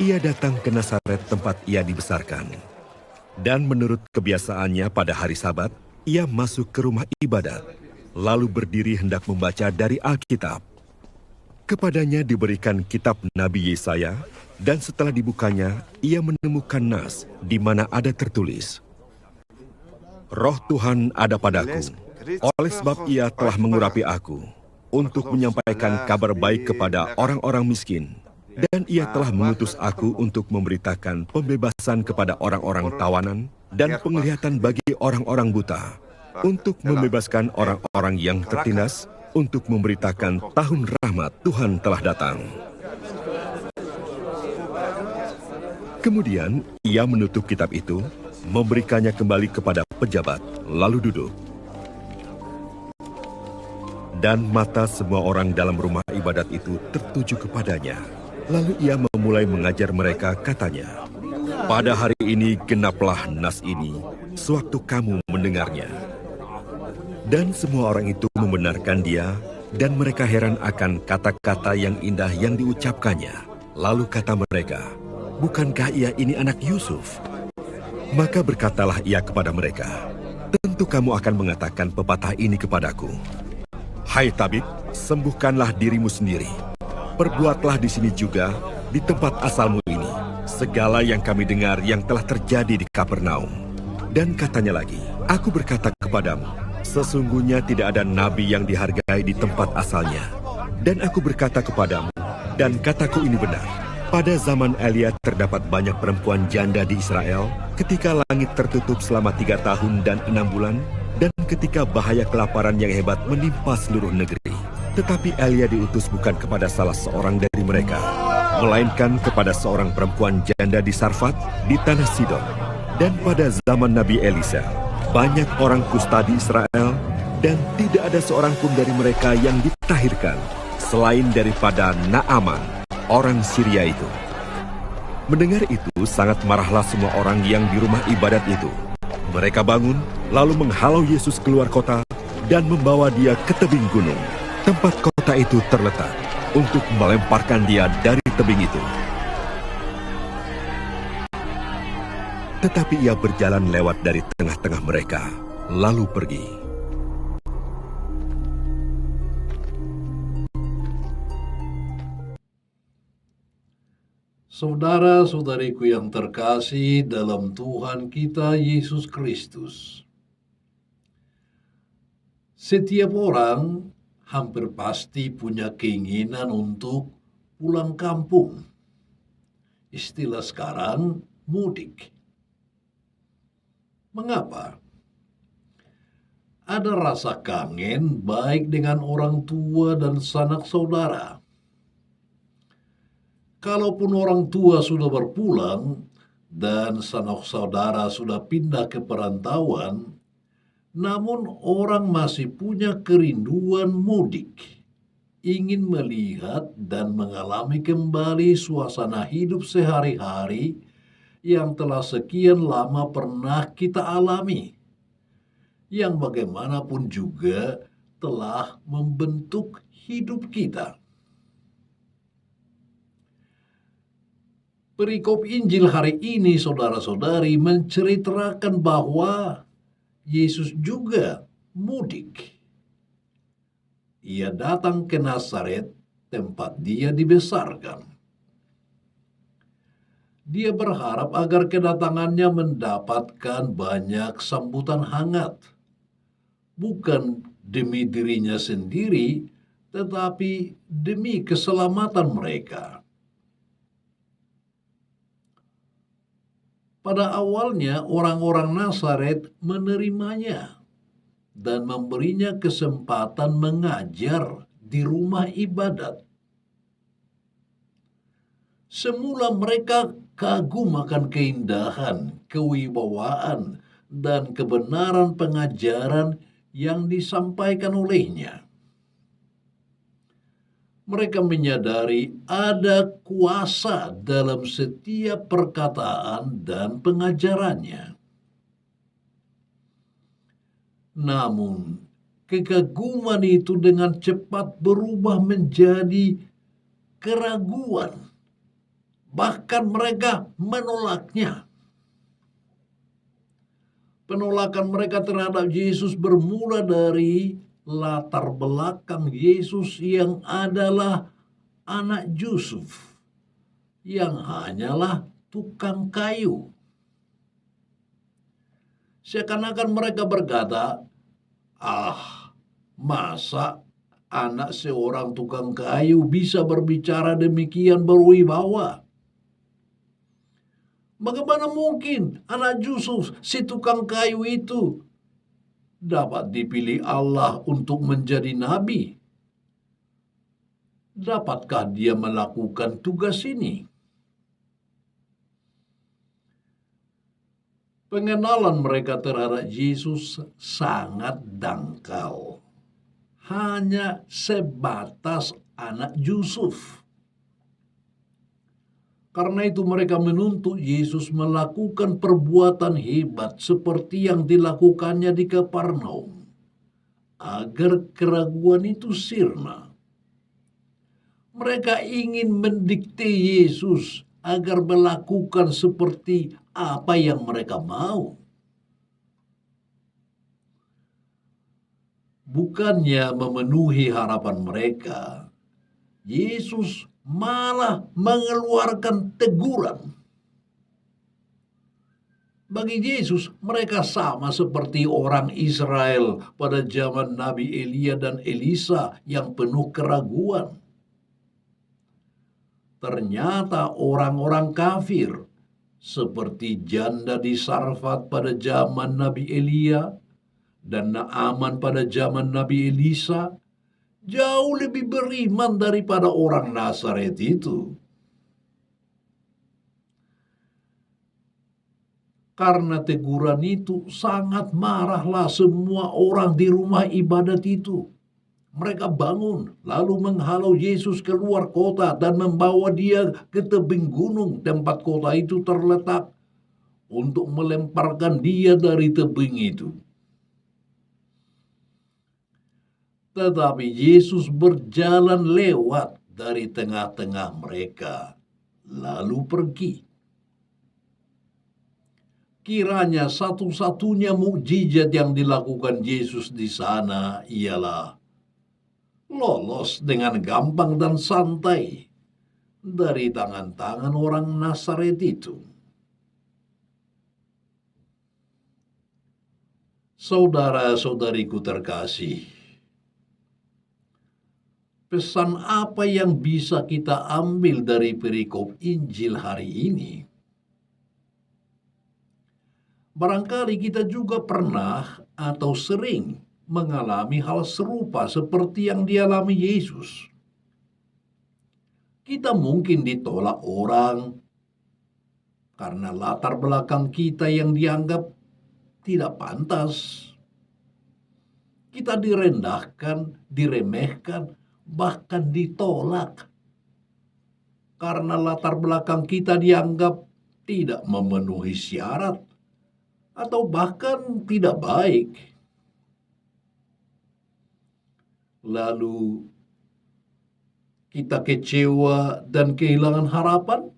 Ia datang ke Nazaret tempat ia dibesarkan. Dan menurut kebiasaannya pada hari Sabat, ia masuk ke rumah ibadat, lalu berdiri hendak membaca dari Alkitab. Kepadanya diberikan kitab Nabi Yesaya, dan setelah dibukanya, ia menemukan nas di mana ada tertulis, Roh Tuhan ada padaku, oleh sebab ia telah mengurapi aku, untuk menyampaikan kabar baik kepada orang-orang miskin, dan ia telah mengutus aku untuk memberitakan pembebasan kepada orang-orang tawanan, dan penglihatan bagi orang-orang buta, untuk membebaskan orang-orang yang tertindas, untuk memberitakan tahun rahmat Tuhan telah datang. Kemudian ia menutup kitab itu, memberikannya kembali kepada pejabat, lalu duduk. Dan mata semua orang dalam rumah ibadat itu tertuju kepadanya. Lalu ia memulai mengajar mereka, katanya, pada hari ini genaplah nas ini, sewaktu kamu mendengarnya. Dan semua orang itu membenarkan dia, dan mereka heran akan kata-kata yang indah yang diucapkannya. Lalu kata mereka, bukankah ia ini anak Yusuf? Maka berkatalah ia kepada mereka, tentu kamu akan mengatakan pepatah ini kepadaku. Hai tabib, sembuhkanlah dirimu sendiri. Perbuatlah di sini juga, di tempat asalmu ini, segala yang kami dengar yang telah terjadi di Kapernaum. Dan katanya lagi, aku berkata kepadamu, sesungguhnya tidak ada nabi yang dihargai di tempat asalnya. Dan aku berkata kepadamu, dan kataku ini benar, pada zaman Elia terdapat banyak perempuan janda di Israel, ketika langit tertutup selama 3 tahun dan 6 bulan, dan ketika bahaya kelaparan yang hebat menimpa seluruh negeri. Tetapi Elia diutus bukan kepada salah seorang dari mereka, melainkan kepada seorang perempuan janda di Sarfat, di tanah Sidon. Dan pada zaman Nabi Elisa, banyak orang kusta di Israel, dan tidak ada seorang pun dari mereka yang ditahirkan, selain daripada Naaman, orang Syria itu. Mendengar itu, sangat marahlah semua orang yang di rumah ibadat itu. Mereka bangun, lalu menghalau Yesus keluar kota, dan membawa dia ke tebing gunung, tempat kota itu terletak, untuk melemparkan dia dari tebing itu. Tetapi ia berjalan lewat dari tengah-tengah mereka, lalu pergi. Saudara-saudariku yang terkasih dalam Tuhan kita Yesus Kristus. Setiap orang hampir pasti punya keinginan untuk pulang kampung. Istilah sekarang mudik. Mengapa? Ada rasa kangen baik dengan orang tua dan sanak saudara. Kalaupun orang tua sudah berpulang dan sanak saudara sudah pindah ke perantauan, namun orang masih punya kerinduan mudik, ingin melihat dan mengalami kembali suasana hidup sehari-hari yang telah sekian lama pernah kita alami, yang bagaimanapun juga telah membentuk hidup kita. Perikop Injil hari ini, saudara-saudari, menceritakan bahwa Yesus juga mudik. Ia datang ke Nazaret, tempat dia dibesarkan. Dia berharap agar kedatangannya mendapatkan banyak sambutan hangat, bukan demi dirinya sendiri, tetapi demi keselamatan mereka. Pada awalnya orang-orang Nazaret menerimanya dan memberinya kesempatan mengajar di rumah ibadat. Semula mereka kagum akan keindahan, kewibawaan, dan kebenaran pengajaran yang disampaikan olehnya. Mereka menyadari ada kuasa dalam setiap perkataan dan pengajarannya. Namun, kekaguman itu dengan cepat berubah menjadi keraguan, Bahkan mereka menolaknya. Penolakan mereka terhadap Yesus bermula dari latar belakang Yesus yang adalah anak Yusuf, yang hanyalah tukang kayu. Seakan-akan mereka berkata, masa anak seorang tukang kayu bisa berbicara demikian berwibawa? Bagaimana mungkin anak Yusuf, si tukang kayu itu, dapat dipilih Allah untuk menjadi nabi? Dapatkah dia melakukan tugas ini? Pengenalan mereka terhadap Yesus sangat dangkal. Hanya sebatas anak Yusuf. Karena itu mereka menuntut Yesus melakukan perbuatan hebat seperti yang dilakukannya di Kapernaum, agar keraguan itu sirna. Mereka ingin mendikte Yesus agar melakukan seperti apa yang mereka mau. Bukannya memenuhi harapan mereka, Yesus malah mengeluarkan teguran. Bagi Yesus, mereka sama seperti orang Israel pada zaman Nabi Elia dan Elisa yang penuh keraguan. Ternyata orang-orang kafir, seperti janda di Sarfat pada zaman Nabi Elia dan Naaman pada zaman Nabi Elisa, jauh lebih beriman daripada orang Nazaret itu. Karena teguran itu sangat marahlah semua orang di rumah ibadat itu. Mereka bangun lalu menghalau Yesus keluar kota dan membawa dia ke tebing gunung tempat kota itu terletak untuk melemparkan dia dari tebing itu. Tetapi Yesus berjalan lewat dari tengah-tengah mereka, lalu pergi. Kiranya satu-satunya mukjizat yang dilakukan Yesus di sana ialah lolos dengan gampang dan santai dari tangan-tangan orang Nazaret itu. Saudara-saudariku terkasih, pesan apa yang bisa kita ambil dari perikop Injil hari ini? Barangkali kita juga pernah atau sering mengalami hal serupa seperti yang dialami Yesus. Kita mungkin ditolak orang karena latar belakang kita yang dianggap tidak pantas. Kita direndahkan, diremehkan, bahkan ditolak karena latar belakang kita dianggap tidak memenuhi syarat atau bahkan tidak baik. Lalu kita kecewa dan kehilangan harapan.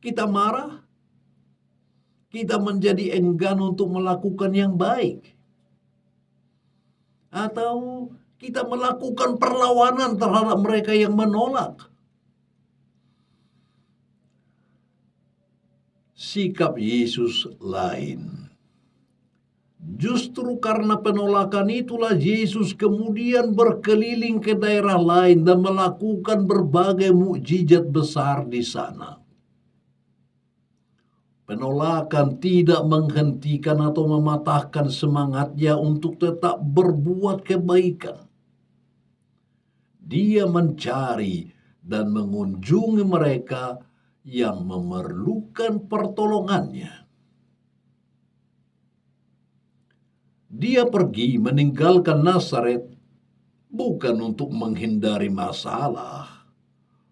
Kita marah. Kita menjadi enggan untuk melakukan yang baik. Atau kita melakukan perlawanan terhadap mereka yang menolak. Sikap Yesus lain. Justru karena penolakan itulah Yesus kemudian berkeliling ke daerah lain dan melakukan berbagai mukjizat besar di sana. Penolakan tidak menghentikan atau mematahkan semangatnya untuk tetap berbuat kebaikan. Dia mencari dan mengunjungi mereka yang memerlukan pertolongannya. Dia pergi meninggalkan Nazaret bukan untuk menghindari masalah,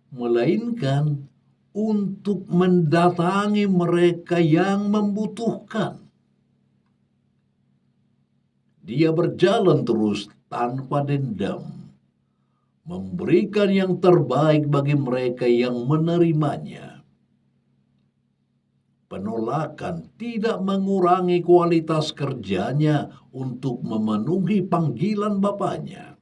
melainkan untuk mendatangi mereka yang membutuhkan. Dia berjalan terus tanpa dendam, memberikan yang terbaik bagi mereka yang menerimanya. Penolakan tidak mengurangi kualitas kerjanya untuk memenuhi panggilan Bapaknya.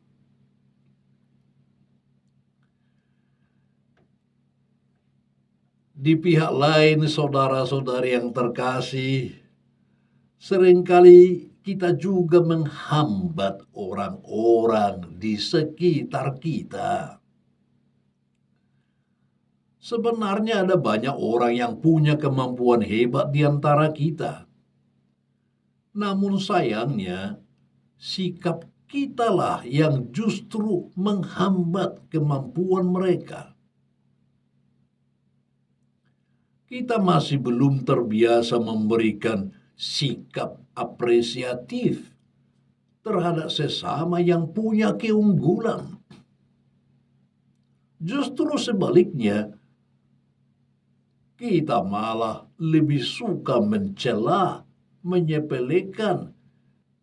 Di pihak lain, saudara-saudari yang terkasih, seringkali kita juga menghambat orang-orang di sekitar kita. Sebenarnya ada banyak orang yang punya kemampuan hebat di antara kita. Namun sayangnya, sikap kitalah yang justru menghambat kemampuan mereka. Kita masih belum terbiasa memberikan sikap apresiatif terhadap sesama yang punya keunggulan. Justru sebaliknya, kita malah lebih suka mencela, menyepelekan,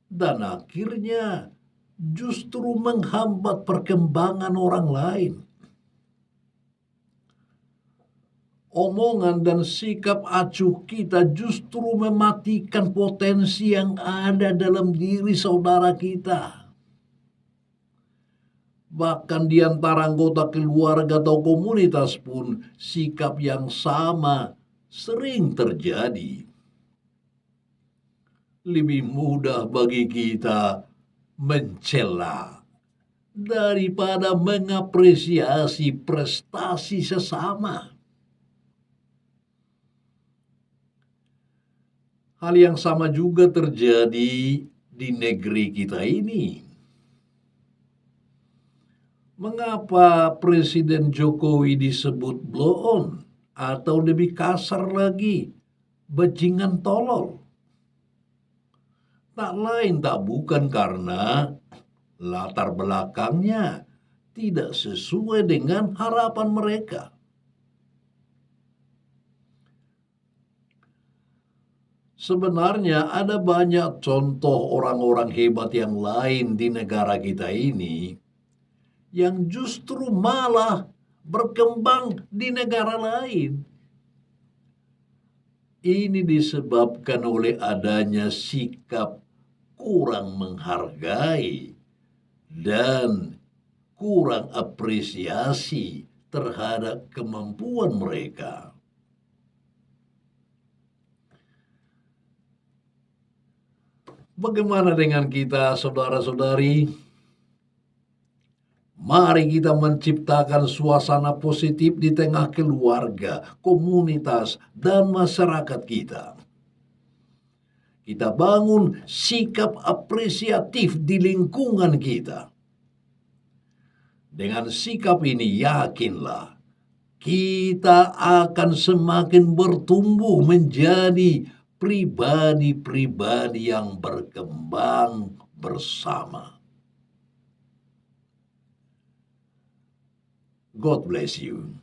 dan akhirnya justru menghambat perkembangan orang lain. Omongan dan sikap acuh kita justru mematikan potensi yang ada dalam diri saudara kita. Bahkan di antara anggota keluarga atau komunitas pun sikap yang sama sering terjadi. Lebih mudah bagi kita mencela daripada mengapresiasi prestasi sesama. Hal yang sama juga terjadi di negeri kita ini. Mengapa Presiden Jokowi disebut blow on atau lebih kasar lagi, bajingan tolol? Tak lain tak bukan karena latar belakangnya tidak sesuai dengan harapan mereka. Sebenarnya ada banyak contoh orang-orang hebat yang lain di negara kita ini yang justru malah berkembang di negara lain. Ini disebabkan oleh adanya sikap kurang menghargai dan kurang apresiasi terhadap kemampuan mereka. Bagaimana dengan kita, saudara-saudari? Mari kita menciptakan suasana positif di tengah keluarga, komunitas, dan masyarakat kita. Kita bangun sikap apresiatif di lingkungan kita. Dengan sikap ini, yakinlah, kita akan semakin bertumbuh menjadi pribadi-pribadi yang berkembang bersama. God bless you.